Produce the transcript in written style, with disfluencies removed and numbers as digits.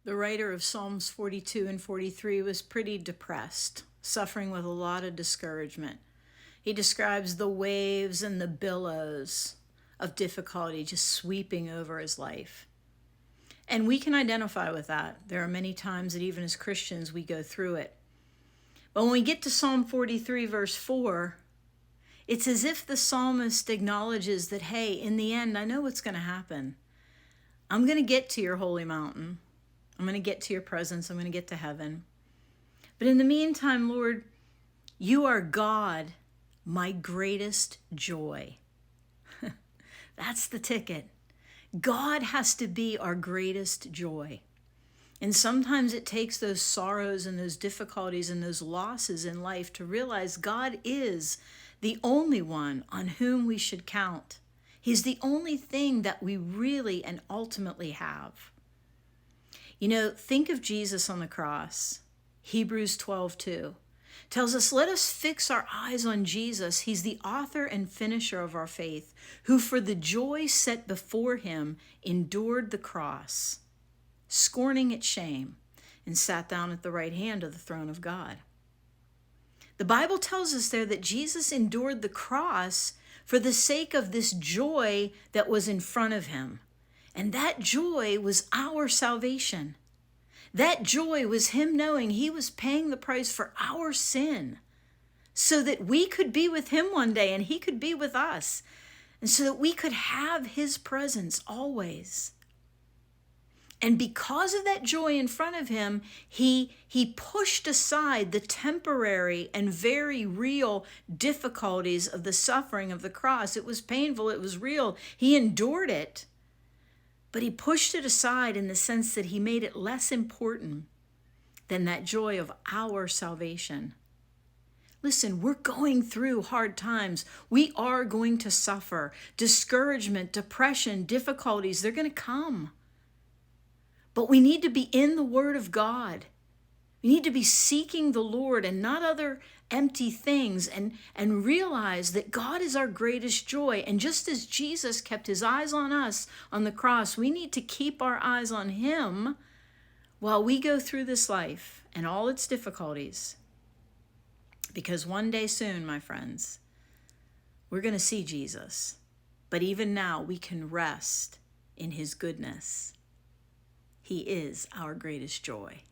The writer of Psalms 42 and 43 was pretty depressed, suffering with a lot of discouragement. He describes the waves and the billows of difficulty just sweeping over his life. And we can identify with that. There are many times that even as Christians we go through it. But when we get to Psalm 43, verse 4, it's as if the psalmist acknowledges that, hey, in the end, I know what's going to happen. I'm going to get to your holy mountain. I'm going to get to your presence. I'm going to get to heaven. But in the meantime, Lord, you are God, my greatest joy. That's the ticket. God has to be our greatest joy. And sometimes it takes those sorrows and those difficulties and those losses in life to realize God is the only one on whom we should count. He's the only thing that we really and ultimately have. You know, think of Jesus on the cross. Hebrews 12:2 tells us, let us fix our eyes on Jesus. He's the author and finisher of our faith, who for the joy set before him endured the cross, scorning its shame, and sat down at the right hand of the throne of God. The Bible tells us there that Jesus endured the cross for the sake of this joy that was in front of him. And that joy was our salvation. That joy was him knowing he was paying the price for our sin so that we could be with him one day and he could be with us, and so that we could have his presence always. And because of that joy in front of him, he pushed aside the temporary and very real difficulties of the suffering of the cross. It was painful, it was real. He endured it. But he pushed it aside in the sense that he made it less important than that joy of our salvation. Listen, we're going through hard times. We are going to suffer. Discouragement, depression, difficulties, they're going to come. But we need to be in the Word of God. We need to be seeking the Lord and not other empty things, and realize that God is our greatest joy. And just as Jesus kept his eyes on us on the cross, we need to keep our eyes on him while we go through this life and all its difficulties. Because one day soon, my friends, we're going to see Jesus. But even now, we can rest in his goodness. He is our greatest joy.